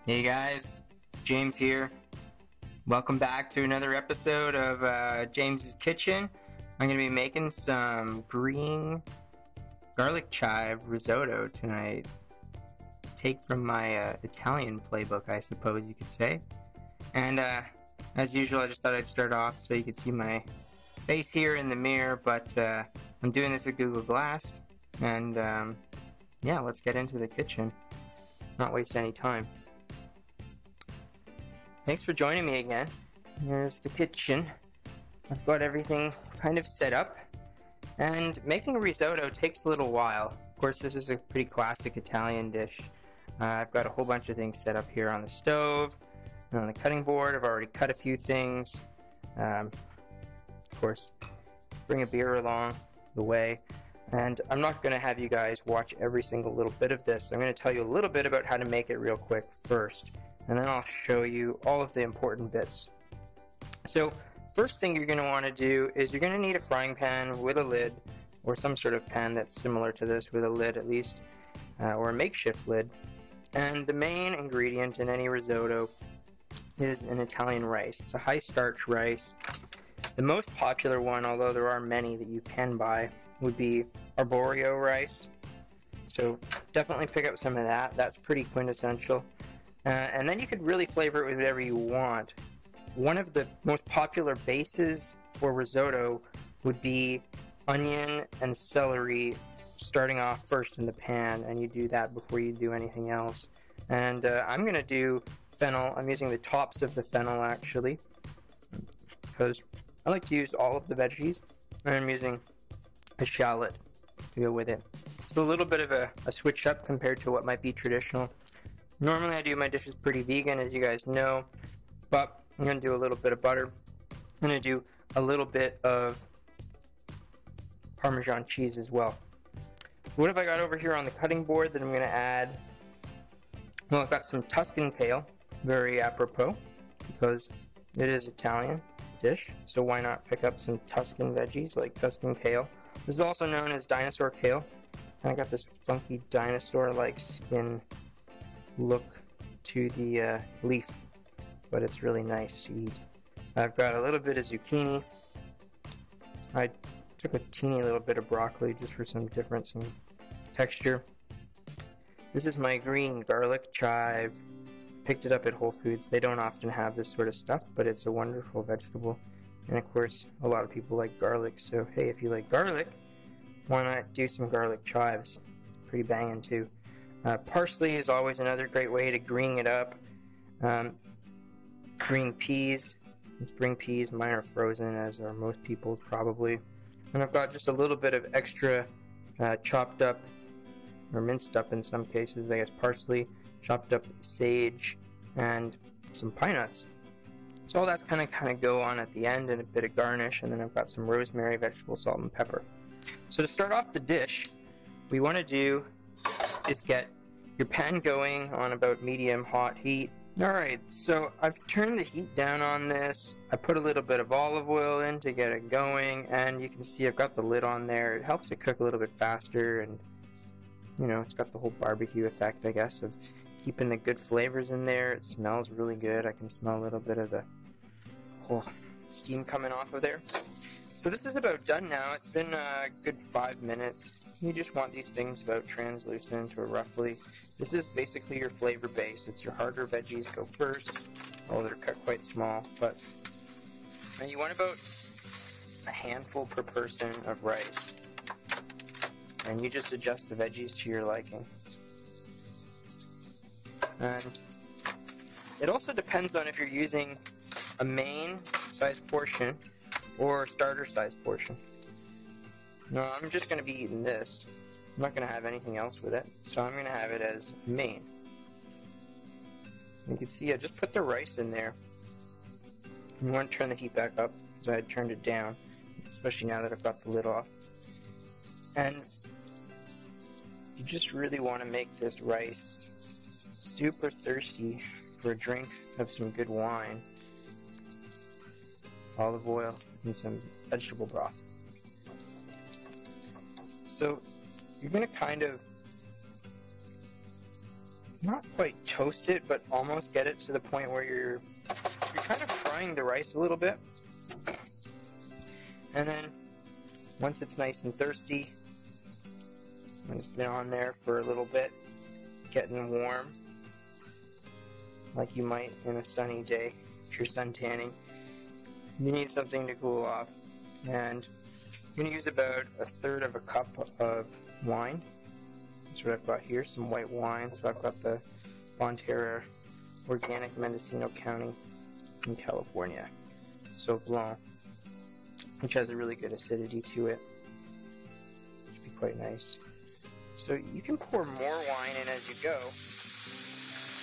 Hey guys, it's James here. Welcome back to another episode of James's Kitchen. I'm going to be making some green garlic-chive risotto tonight. Take from my Italian playbook, I suppose you could say. And as usual, I just thought I'd start off so you could see my face here in the mirror, but I'm doing this with Google Glass. And yeah, let's get into the kitchen. Not waste any time. Thanks for joining me again. Here's the kitchen. I've got everything kind of set up. And making a risotto takes a little while. Of course, this is a pretty classic Italian dish. I've got a whole bunch of things set up here on the stove and on the cutting board. I've already cut a few things. Of course, bring a beer along the way. And I'm not going to have you guys watch every single little bit of this. I'm going to tell you a little bit about how to make it real quick first. And then I'll show you all of the important bits. So first thing you're going to want to do is you're going to need a frying pan with a lid, or some sort of pan that's similar to this with a lid at least, or a makeshift lid. And the main ingredient in any risotto is an Italian rice. It's a high starch rice. The most popular one, although there are many that you can buy, would be arborio rice. So definitely pick up some of that. That's pretty quintessential. And then you could really flavor it with whatever you want. One of the most popular bases for risotto would be onion and celery starting off first in the pan, and you do that before you do anything else. And I'm going to do fennel. I'm using the tops of the fennel actually, because I like to use all of the veggies, and I'm using a shallot to go with it. So a little bit of a switch up compared to what might be traditional. Normally I do my dishes pretty vegan, as you guys know, but I'm going to do a little bit of butter. I'm going to do a little bit of Parmesan cheese as well. So what have I got over here on the cutting board that I'm going to add? Well, I've got some Tuscan kale, very apropos, because it is Italian dish, so why not pick up some Tuscan veggies like Tuscan kale. This is also known as dinosaur kale. Kind of got this funky dinosaur-like skin look to the leaf, but it's really nice to eat. I've got a little bit of zucchini. I took a teeny little bit of broccoli just for some difference in texture. This is my green garlic-chive. Picked it up at Whole Foods. They don't often have this sort of stuff, but it's a wonderful vegetable. And of course, a lot of people like garlic, so hey, if you like garlic, why not do some garlic-chives? Pretty banging too. Parsley is always another great way to green it up. Green peas, spring peas, mine are frozen, as are most people's probably. And I've got just a little bit of extra chopped up, or minced up in some cases, I guess, parsley, chopped up sage, and some pine nuts. So all that's kind of go on at the end, and a bit of garnish, and then I've got some rosemary, vegetable salt, and pepper. So to start off the dish, we want to do is get your pan going on about medium hot heat. Alright, so I've turned the heat down on this. I put a little bit of olive oil in to get it going, and you can see I've got the lid on there. It helps it cook a little bit faster, and you know, it's got the whole barbecue effect, I guess, of keeping the good flavors in there. It smells really good. I can smell a little bit of the steam coming off of there. So this is about done now. It's been a good 5 minutes. You just want these things about translucent, or roughly. This is basically your flavor base. It's your harder veggies go first. Oh, they're cut quite small, but and you want about a handful per person of rice. And you just adjust the veggies to your liking. And it also depends on if you're using a main size portion or a starter size portion. No, I'm just going to be eating this. I'm not going to have anything else with it, so I'm going to have it as main. You can see I just put the rice in there. You want to turn the heat back up, so I turned it down, especially now that I've got the lid off. And you just really want to make this rice super thirsty for a drink of some good wine, olive oil, and some vegetable broth. So you're going to kind of not quite toast it, but almost get it to the point where you're kind of frying the rice a little bit. And then once it's nice and thirsty, when it's been on there for a little bit, getting warm, like you might in a sunny day if you're sun tanning, you need something to cool off. And I'm going to use about 1/3 of a cup of wine. That's what I've got here, some white wine. So I've got the Bonterra Organic Mendocino County in California, so Blanc, which has a really good acidity to it. Should be quite nice. So you can pour more wine in as you go,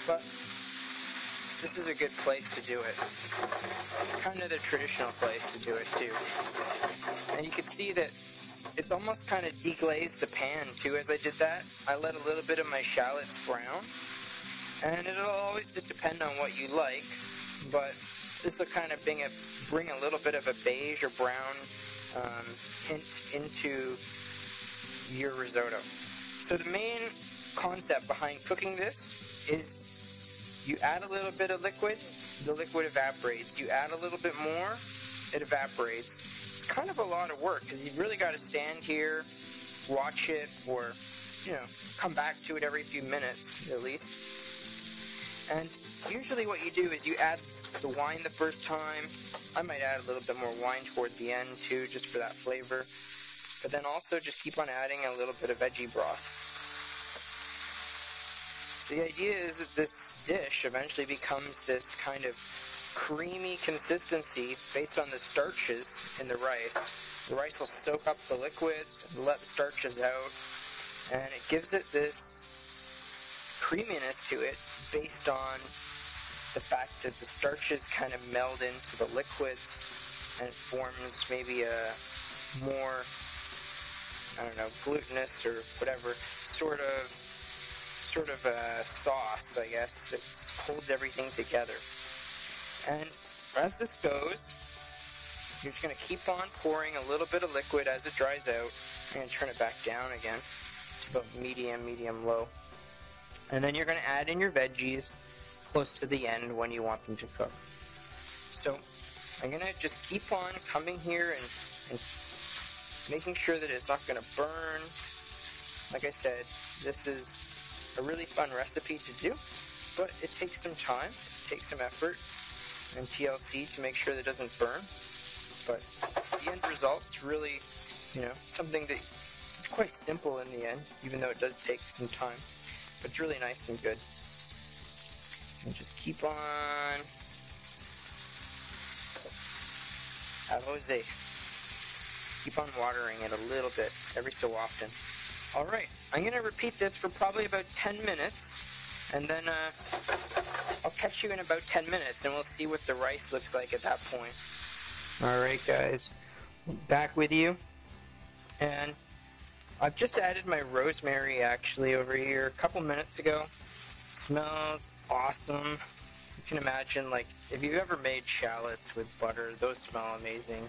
but this is a good place to do it. Kind of the traditional place to do it too. And you can see that it's almost kind of deglazed the pan too as I did that. I let a little bit of my shallots brown, and it'll always just depend on what you like, but this will kind of bring a little bit of a beige or brown hint into your risotto. So the main concept behind cooking this is you add a little bit of liquid, the liquid evaporates. You add a little bit more, it evaporates. It's kind of a lot of work because you've really got to stand here, watch it, or come back to it every few minutes at least. And usually what you do is you add the wine the first time. I might add a little bit more wine toward the end too, just for that flavor. But then also just keep on adding a little bit of veggie broth. The idea is that this dish eventually becomes this kind of creamy consistency based on the starches in the rice. The rice will soak up the liquids and let the starches out, and it gives it this creaminess to it based on the fact that the starches kind of meld into the liquids and it forms maybe a more, I don't know, glutinous or whatever sort of a sauce, I guess, that holds everything together. And as this goes, you're just going to keep on pouring a little bit of liquid as it dries out. I'm going to turn it back down again to about medium low. And then you're going to add in your veggies close to the end when you want them to cook. So I'm going to just keep on coming here and making sure that it's not going to burn. Like I said, this is a really fun recipe to do, but it takes some time, it takes some effort and TLC to make sure that it doesn't burn. But the end result is really, something that is quite simple in the end, even though it does take some time. But it's really nice and good. And just keep on. Keep on watering it a little bit every so often. Alright, I'm going to repeat this for probably about 10 minutes, and then I'll catch you in about 10 minutes, and we'll see what the rice looks like at that point. Alright guys, back with you, and I've just added my rosemary actually over here a couple minutes ago. Smells awesome. You can imagine, like, if you've ever made shallots with butter, those smell amazing.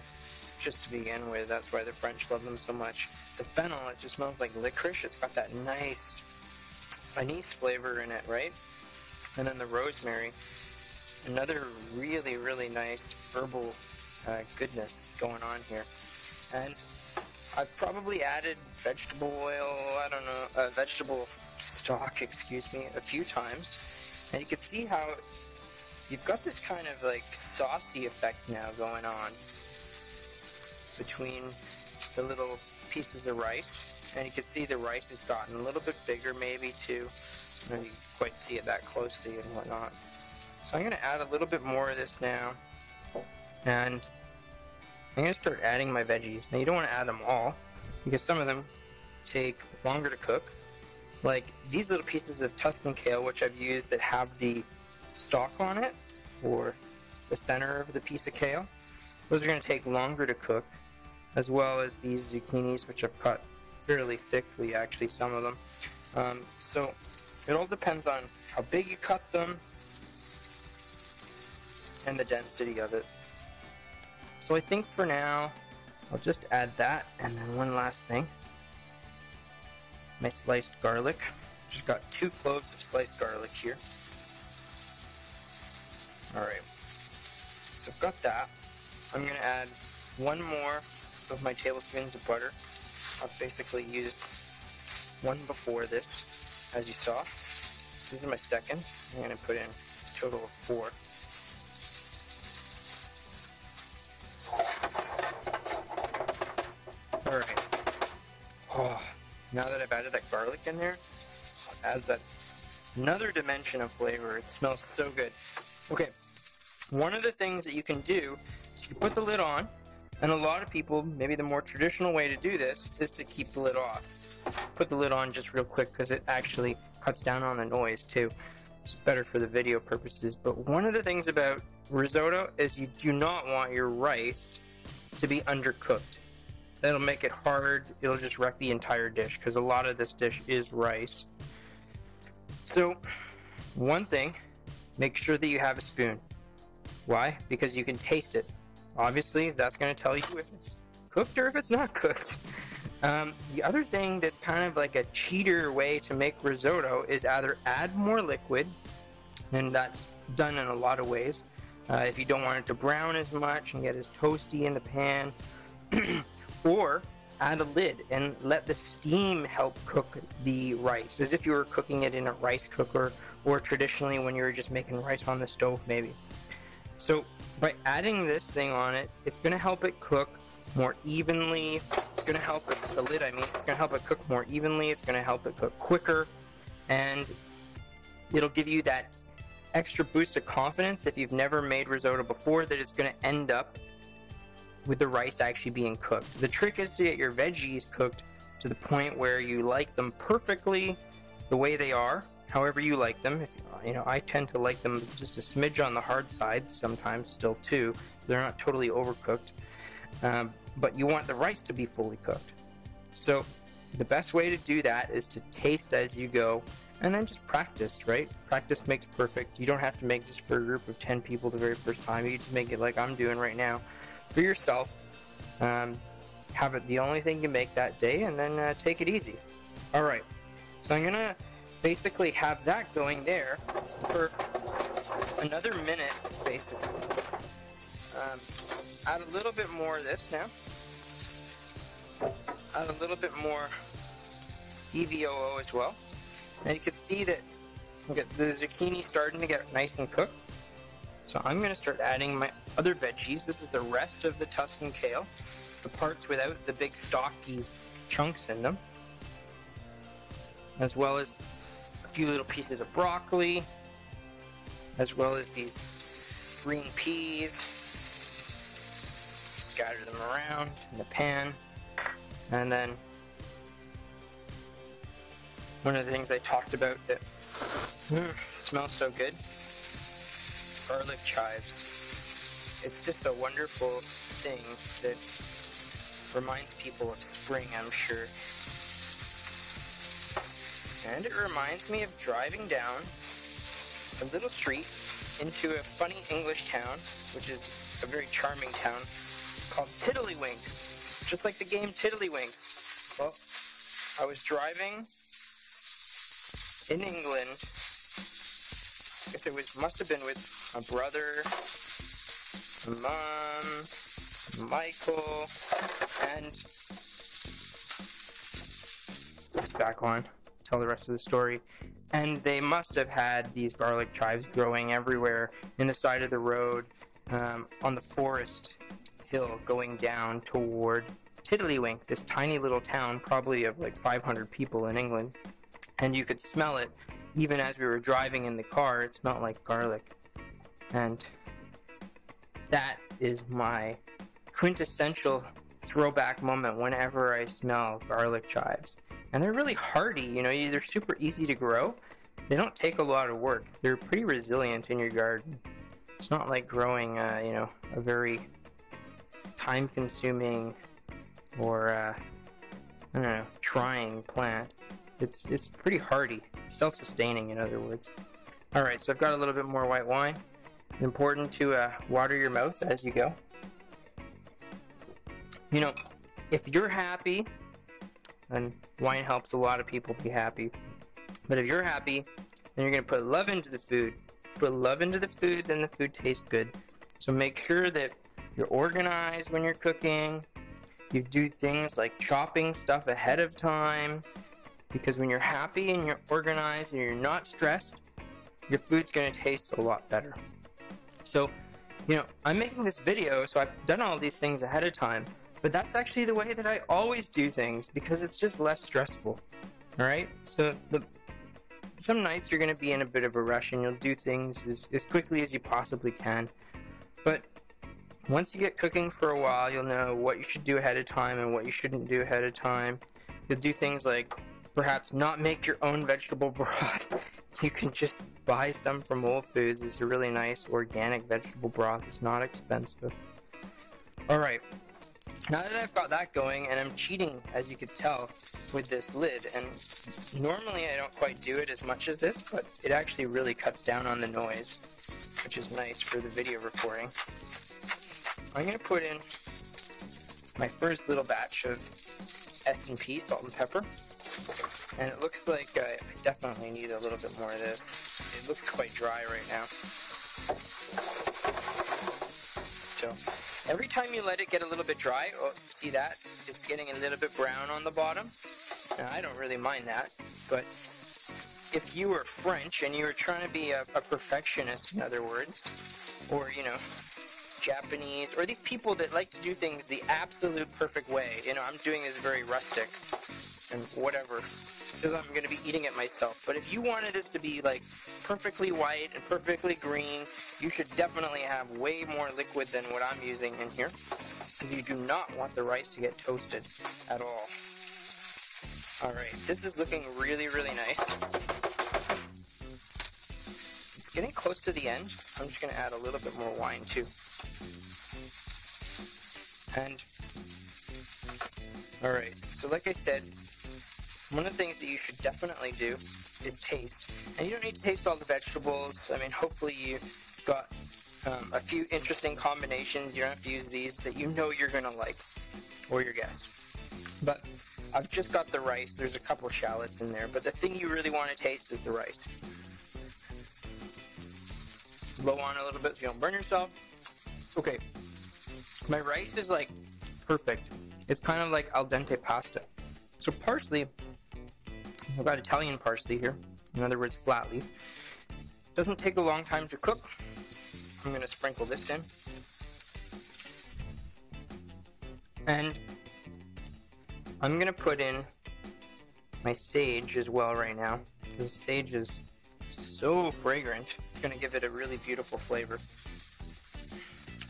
Just to begin with, that's why the French love them so much. The fennel, it just smells like licorice. It's got that nice anise flavor in it, right? And then the rosemary, another really, really nice herbal goodness going on here. And I've probably added vegetable oil, vegetable stock, excuse me, a few times. And you can see how you've got this kind of like saucy effect now going on between the little pieces of rice, and you can see the rice has gotten a little bit bigger maybe too. You can quite see it that closely and whatnot. So I'm going to add a little bit more of this now, and I'm going to start adding my veggies. Now you don't want to add them all, because some of them take longer to cook. Like these little pieces of Tuscan kale, which I've used that have the stalk on it, or the center of the piece of kale. Those are going to take longer to cook, as well as these zucchinis, which I've cut fairly thickly, actually, some of them. So it all depends on how big you cut them and the density of it. So I think for now, I'll just add that, and then one last thing. My sliced garlic, Just got 2 cloves of sliced garlic here. Alright, so I've got that. I'm going to add 1 more of my tablespoons of butter. I've basically used 1 before this, as you saw. This is my second. I'm going to put in a total of 4. Alright. Oh, now that I've added that garlic in there, it adds that another dimension of flavor. It smells so good. Okay, one of the things that you can do is you put the lid on, and a lot of people, maybe the more traditional way to do this is to keep the lid off. Put the lid on just real quick because it actually cuts down on the noise too. It's better for the video purposes. But one of the things about risotto is you do not want your rice to be undercooked. That'll make it hard. It'll just wreck the entire dish because a lot of this dish is rice. So one thing, make sure that you have a spoon. Why? Because you can taste it. Obviously, that's going to tell you if it's cooked or if it's not cooked. The other thing that's kind of like a cheater way to make risotto is either add more liquid, and that's done in a lot of ways. If you don't want it to brown as much and get as toasty in the pan, or add a lid and let the steam help cook the rice, as if you were cooking it in a rice cooker, or traditionally when you were just making rice on the stove maybe. So by adding this thing on it, it's going to help it cook more evenly. It's going to help it, the lid I mean, it's going to help it cook more evenly. It's going to help it cook quicker, and it'll give you that extra boost of confidence if you've never made risotto before that it's going to end up with the rice actually being cooked. The trick is to get your veggies cooked to the point where you like them perfectly the way they are, however you like them. If I tend to like them just a smidge on the hard side sometimes still too. They're not totally overcooked. But you want the rice to be fully cooked. So the best way to do that is to taste as you go, and then just practice, right? Practice makes perfect. You don't have to make this for a group of 10 people the very first time. You can just make it like I'm doing right now for yourself. Have it the only thing you make that day, and then take it easy. Alright, so I'm gonna basically have that going there for another minute, basically. Add a little bit more of this now. Add a little bit more EVOO as well. And you can see that the zucchini starting to get nice and cooked. So I'm going to start adding my other veggies. This is the rest of the Tuscan kale, the parts without the big stocky chunks in them, as well as a few little pieces of broccoli, as well as these green peas. Scatter them around in the pan. And then one of the things I talked about that smells so good, garlic-chives. It's just a wonderful thing that reminds people of spring, I'm sure. And it reminds me of driving down a little street into a funny English town, which is a very charming town, called Tiddlywink, just like the game Tiddlywinks. Well, I was driving in England. I guess it must have been with my brother, my mom, Michael, and it's back on. Tell the rest of the story. And they must have had these garlic chives growing everywhere in the side of the road, on the forest hill going down toward Tiddlywink, this tiny little town, probably of like 500 people in England. And you could smell it even as we were driving in the car. It smelled like garlic. And that is my quintessential throwback moment whenever I smell garlic chives. And they're really hardy, they're super easy to grow. They don't take a lot of work. They're pretty resilient in your garden. It's not like growing, a very time-consuming or, trying plant. It's pretty hardy, self-sustaining, in other words. Alright, so I've got a little bit more white wine. Important to water your mouth as you go. If you're happy, and wine helps a lot of people be happy, But if you're happy, then you're going to put love into the food. Put love into the food, then the food tastes good. So make sure that you're organized when you're cooking. You do things like chopping stuff ahead of time. Because when you're happy and you're organized and you're not stressed, your food's going to taste a lot better. So, you know, I'm making this video, so I've done all these things ahead of time. But that's actually the way that I always do things, because it's just less stressful. Alright? So, some nights you're going to be in a bit of a rush and you'll do things as quickly as you possibly can. But once you get cooking for a while, you'll know what you should do ahead of time and what you shouldn't do ahead of time. You'll do things like perhaps not make your own vegetable broth. You can just buy some from Whole Foods. It's a really nice organic vegetable broth. It's not expensive. Alright, now that I've got that going, and I'm cheating, as you could tell, with this lid, and normally I don't quite do it as much as this, but it actually really cuts down on the noise, which is nice for the video recording. I'm going to put in my first little batch of S&P, salt and pepper. And it looks like I definitely need a little bit more of this. It looks quite dry right now. So, every time you let it get a little bit dry, oh, see that? It's getting a little bit brown on the bottom. Now, I don't really mind that, but if you were French and you were trying to be a perfectionist, in other words, or, you know, Japanese, or these people that like to do things the absolute perfect way, you know, I'm doing this very rustic and whatever, because I'm going to be eating it myself. But if you wanted this to be like perfectly white and perfectly green, you should definitely have way more liquid than what I'm using in here, because you do not want the rice to get toasted at all. Alright, this is looking really, really nice. It's getting close to the end. I'm just going to add a little bit more wine too. And, alright, so like I said, one of the things that you should definitely do is taste. And you don't need to taste all the vegetables. I mean, hopefully you got a few interesting combinations. You don't have to use these that you know you're going to like, or your guest. But I've just got the rice. There's a couple shallots in there, but the thing you really want to taste is the rice. Blow on a little bit so you don't burn yourself. Okay, my rice is like perfect. It's kind of like al dente pasta. So parsley, I've got Italian parsley here, in other words flat leaf. Doesn't take a long time to cook. I'm going to sprinkle this in. And I'm going to put in my sage as well right now. This sage is so fragrant. It's going to give it a really beautiful flavor.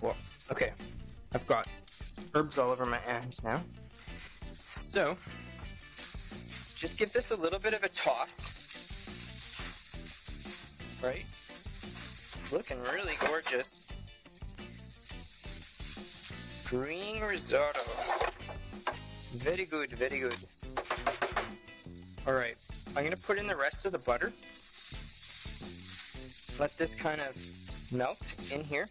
Well, okay. I've got herbs all over my hands now. So, just give this a little bit of a toss. Right? It's looking really gorgeous. Green risotto. Very good, very good. Alright, I'm going to put in the rest of the butter. Let this kind of melt in here.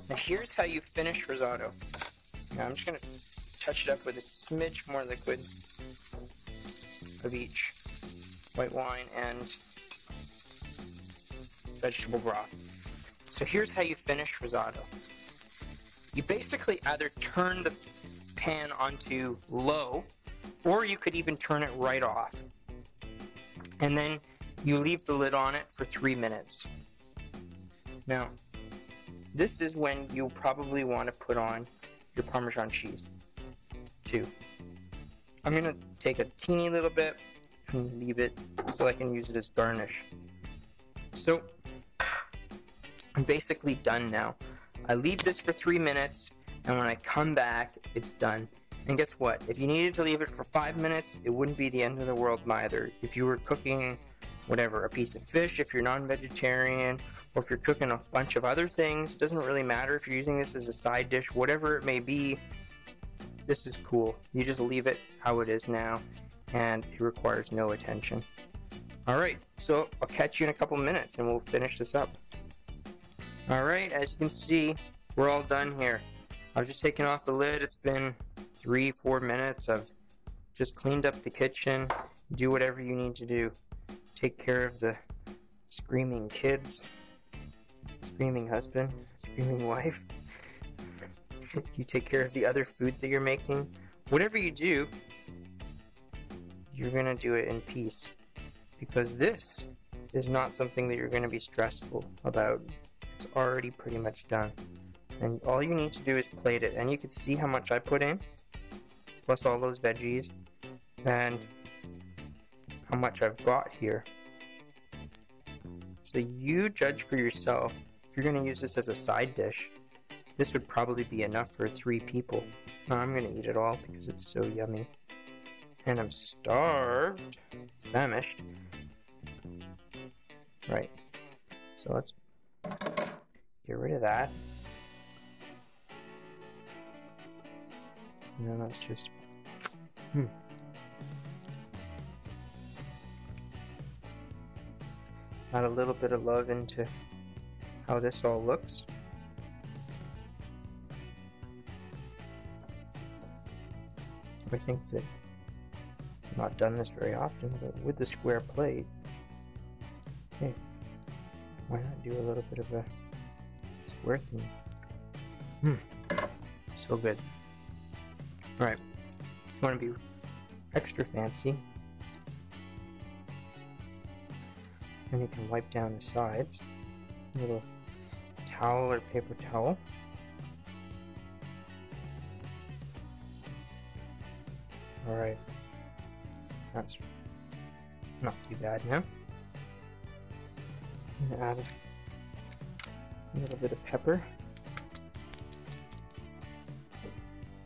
Now here's how you finish risotto. Now I'm just going to touch it up with a smidge more liquid of each. White wine and vegetable broth. So here's how you finish risotto. You basically either turn the pan onto low, or you could even turn it right off. And then you leave the lid on it for 3 minutes. Now, this is when you probably want to put on your Parmesan cheese, too. I'm going to take a teeny little bit and leave it so I can use it as garnish. So, I'm basically done now. I leave this for 3 minutes, and when I come back, it's done. And guess what? If you needed to leave it for 5 minutes, it wouldn't be the end of the world neither. If you were cooking, whatever, a piece of fish, if you're non-vegetarian, or if you're cooking a bunch of other things, doesn't really matter if you're using this as a side dish, whatever it may be, this is cool. You just leave it how it is now, and it requires no attention. Alright, so I'll catch you in a couple minutes, and we'll finish this up. Alright, as you can see, we're all done here. I've just taken off the lid. It's been 3-4 minutes. I've just cleaned up the kitchen. Do whatever you need to do. Take care of the screaming kids, screaming husband, screaming wife. You take care of the other food that you're making. Whatever you do, you're going to do it in peace. Because this is not something that you're going to be stressful about. It's already pretty much done. And all you need to do is plate it. And you can see how much I put in, plus all those veggies, and how much I've got here. So you judge for yourself. If you're going to use this as a side dish, this would probably be enough for 3 people. Now, I'm going to eat it all because it's so yummy. And I'm starved, famished. Right. So let's get rid of that. And then let's just... Add a little bit of love into how this all looks. I think that I've not done this very often, but with the square plate, hey, why not do a little bit of a square theme? So good. Alright, if you want to be extra fancy, then you can wipe down the sides. A little towel or paper towel. Alright, that's not too bad now. I'm going to add a little bit of pepper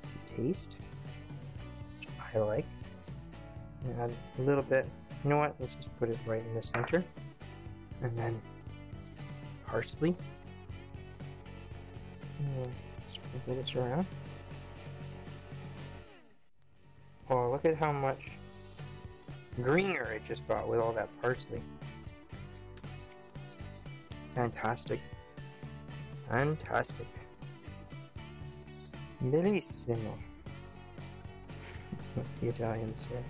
to taste, which I like. And add a little bit, you know what, let's just put it right in the center. And then parsley. Sprinkle this around. Oh, look at how much greener it just got with all that parsley. Fantastic. Fantastic. Bellissimo. What the Italians say.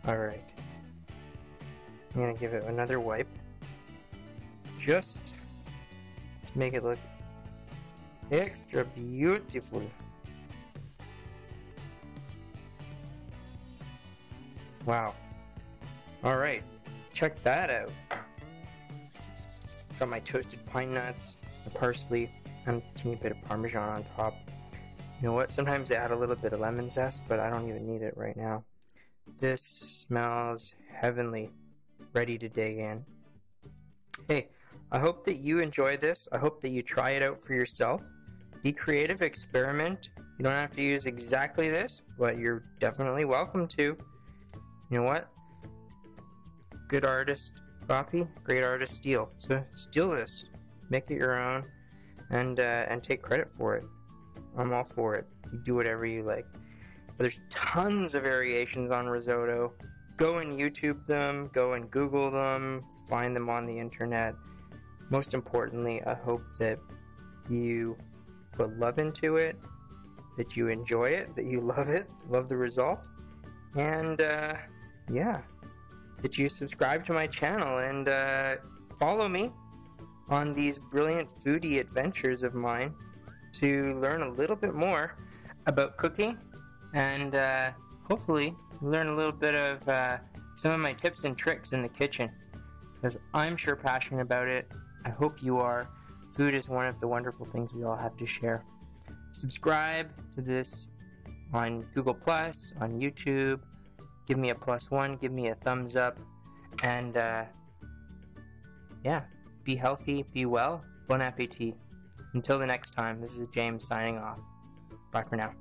Alright. I'm gonna give it another wipe. Just to make it look extra beautiful. Wow. Alright, check that out. Got my toasted pine nuts, the parsley, and a teeny bit of Parmesan on top. You know what? Sometimes I add a little bit of lemon zest, but I don't even need it right now. This smells heavenly. Ready to dig in. Hey, I hope that you enjoy this. I hope that you try it out for yourself. Be creative, experiment. You don't have to use exactly this, but you're definitely welcome to. You know what? Good artist copy, great artist steal. So steal this, make it your own, and take credit for it. I'm all for it. You do whatever you like. But there's tons of variations on risotto. Go and YouTube them, go and Google them, find them on the internet. Most importantly, I hope that you put love into it, that you enjoy it, that you love the result, and yeah, that you subscribe to my channel and follow me on these brilliant foodie adventures of mine to learn a little bit more about cooking and hopefully learn a little bit of some of my tips and tricks in the kitchen, because I'm sure passionate about it. I hope you are. Food is one of the wonderful things we all have to share. Subscribe to this on Google+, on YouTube. Give me a +1, give me a thumbs up, and yeah, be healthy, be well, bon appetit. Until the next time, this is James signing off. Bye for now.